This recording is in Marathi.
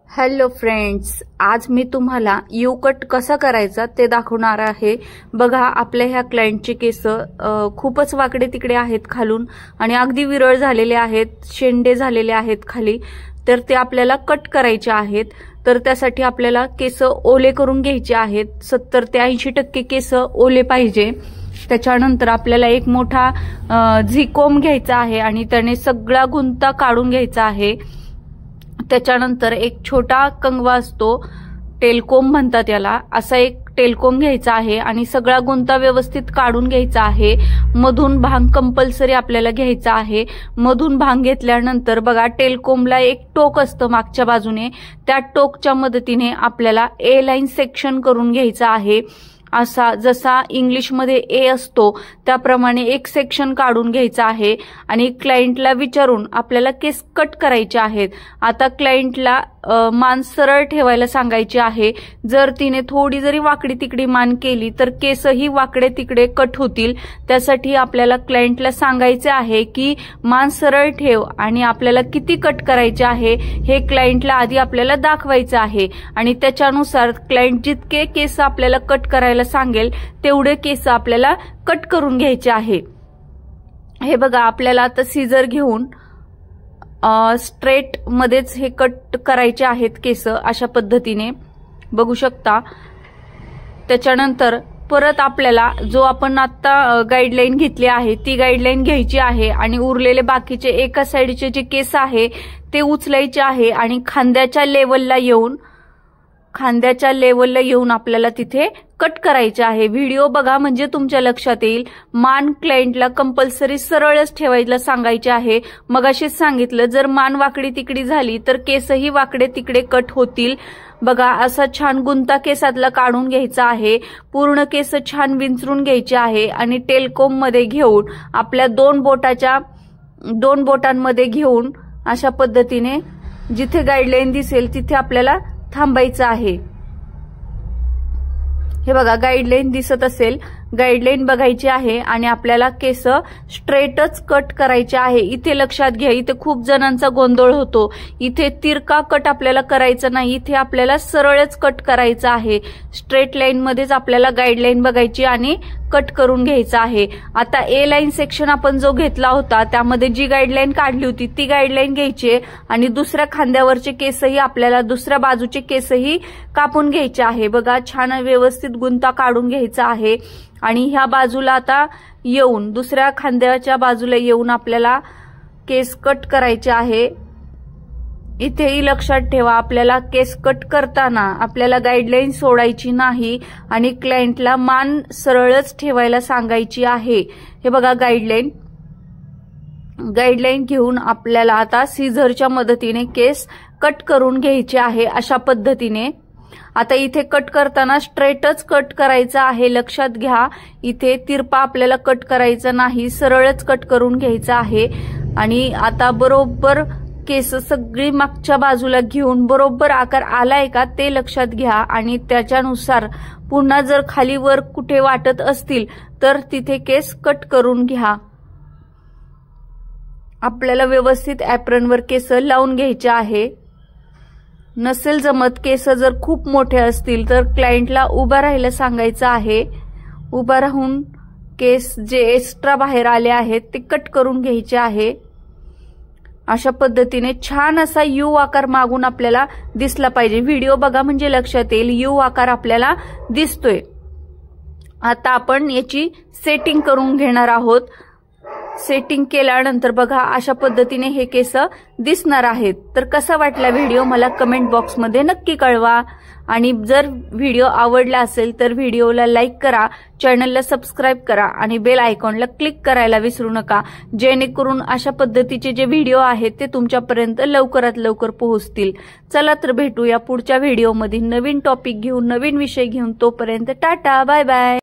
हॅलो फ्रेंड्स, आज मी तुम्हाला यू कट कसा करायचा ते दाखवणार आहे। बघा, आपल्या ह्या क्लायंटचे केस खूपच वाकडे तिकडे आहेत खालून आणि अगदी विरळ झालेले आहेत, शेंडे झालेले आहेत खाली। तर ते आपल्याला कट करायचे आहेत। तर त्यासाठी आपल्याला केस ओले करून घ्यायचे आहेत। 70 ते 80% केस ओले पाहिजे। त्याच्यानंतर आपल्याला एक मोठा झिकोम घ्यायचा आहे आणि त्याने सगळा गुंता काढून घ्यायचा आहे। त्याच्यानंतर एक छोटा कंगवा असतो, टेलकोम म्हणतात याला, असा एक टेलकोम घ्यायचा आहे आणि सगळा गुंता व्यवस्थित काढून घ्यायचा आहे। मधून भांग कंपल्सरी आपल्याला घ्यायचा आहे। मधून भांग घेतल्यानंतर बघा, टेलकोमला एक टोक असतं मागच्या बाजूने, त्या टोकच्या मदतीने आपल्याला ए लाईन सेक्शन करून घ्यायचं आहे। असा जसा इंग्लिशमध्ये ए असतो त्याप्रमाणे एक सेक्शन काढून घ्यायचा आहे आणि क्लायंटला विचारून आपल्याला केस कट करायचे आहेत। आता क्लायंटला मान सरळ ठेवायला सांगायची आहे। जर तिने थोडी जरी वाकडी तिकडी मान केली तर केसही वाकडे तिकडे कट होतील। त्यासाठी आपल्याला क्लायंटला सांगायचे आहे की मान सरळ ठेव आणि आपल्याला किती कट करायचे आहे हे क्लायंटला आधी आपल्याला दाखवायचं आहे आणि त्याच्यानुसार क्लायंट जितके केस आपल्याला कट करायला सांगेल तेवढे केस आपल्याला कट करून घ्यायचे आहे। हे बघा, आपल्याला आता सीझर घेऊन स्ट्रेट मध्येच हे कट करायचे आहेत केस, अशा पद्धतीने बघू शकता। त्याच्यानंतर परत आपल्याला जो आपण आता गाईडलाईन घेतली आहे ती गाईडलाईन घ्यायची आहे आणि उरलेले बाकीचे एका साईडचे जे केस आहे ते उचलायचे आहे आणि खांद्याच्या लेवलला येऊन आपल्याला तिथे कट करायचे आहे। व्हिडिओ बघा म्हणजे तुमच्या लक्षात येईल। मान क्लायंटला कंपल्सरी सरळच ठेवायला सांगायचे आहे। मगाशीच सांगितलं, जर मान वाकडी तिकडी झाली तर केसही वाकडे तिकडे कट होतील। बघा, असा छान गुंता केसातला काढून घ्यायचा आहे। पूर्ण केस छान विंचरून घ्यायचे आहे आणि टेलकोम मध्ये घेऊन आपल्या दोन बोटांमध्ये घेऊन अशा पद्धतीने जिथे गाईडलाईन दिसेल तिथे आपल्याला थांबायचं आहे। हे बघा, गाईडलाईन दिसत असेल, गाईडलाईन बघायची आहे आणि आपल्याला केस स्ट्रेटच कट करायचे आहे। इथे लक्षात घ्या, इथे खूप जणांचा गोंधळ होतो। इथे तिरका कट आपल्याला करायचा नाही, इथे आपल्याला सरळच कट करायचा आहे। स्ट्रेट लाईन मध्येच आपल्याला गाईडलाईन बघायची आणि कट करून घ्यायचा आहे। आता ए लाईन सेक्शन आपण जो घेतला होता त्यामध्ये जी गाईडलाईन काढली होती ती गाईडलाईन घ्यायची आणि दुसऱ्या खांद्यावरचे केसही आपल्याला, दुसऱ्या बाजूचे केसही कापून घ्यायचे आहे। बघा, छान व्यवस्थित गुंता काढून घ्यायचा आहे आणि ह्या बाजूला आता येऊन, दुसऱ्या खांद्याच्या बाजूला येऊन आपल्याला केस कट करायचे आहे। इथेही लक्षात ठेवा, आपल्याला केस कट करताना आपल्याला गाईडलाईन सोडायची नाही आणि क्लायंटला मान सरळच ठेवायला सांगायची आहे। हे बघा, गाईडलाईन घेऊन आपल्याला आता सीझरच्या मदतीने केस कट करून घ्यायचे आहे अशा पद्धतीने। आता इथे कट करताना स्ट्रेटच कट करायचा आहे, लक्षात घ्या। इथे तिरपा आपल्याला कट करायचा नाही, सरळच कट करून घ्यायचा आहे। आणि आता बरोबर केस सगळी मागच्या बाजूला घेऊन बरोबर आकार आलाय का ते लक्षात घ्या आणि त्याच्यानुसार पुन्हा जर खाली वर कुठे वाटत असतील तर तिथे केस कट करून घ्या। आपल्याला व्यवस्थित ॲप्रनवर केस लावून घ्यायचे आहे। नसेल जमत, केस जर खूप मोठे असतील तर क्लायंटला उभा राहायला सांगायचं आहे। उभा राहून केस जे एक्स्ट्रा बाहेर आले आहेत ते कट करून घ्यायचे आहे। अशा पद्धतीने छान असा यू आकार मागून आपल्याला दिसला पाहिजे। व्हिडिओ बघा म्हणजे लक्षात येईल, यू आकार आपल्याला दिसतोय। आता आपण याची सेटिंग करून घेणार आहोत। सेटिंग केल्यानंतर बघा, अशा पद्धतीने हे केस दिसणार आहेत। तर कसा वाटला व्हिडिओ मला कमेंट बॉक्समध्ये नक्की कळवा आणि जर व्हिडिओ आवडला असेल तर व्हिडिओला लाईक करा, चॅनलला सबस्क्राईब करा आणि बेल आयकॉनला क्लिक करायला विसरू नका, जेणेकरून अशा पद्धतीचे जे व्हिडिओ आहेत ते तुमच्यापर्यंत लवकरात लवकर पोहोचतील। चला तर भेटूया पुढच्या व्हिडिओमध्ये नवीन टॉपिक घेऊन, नवीन विषय घेऊन। तोपर्यंत टाटा, बाय बाय।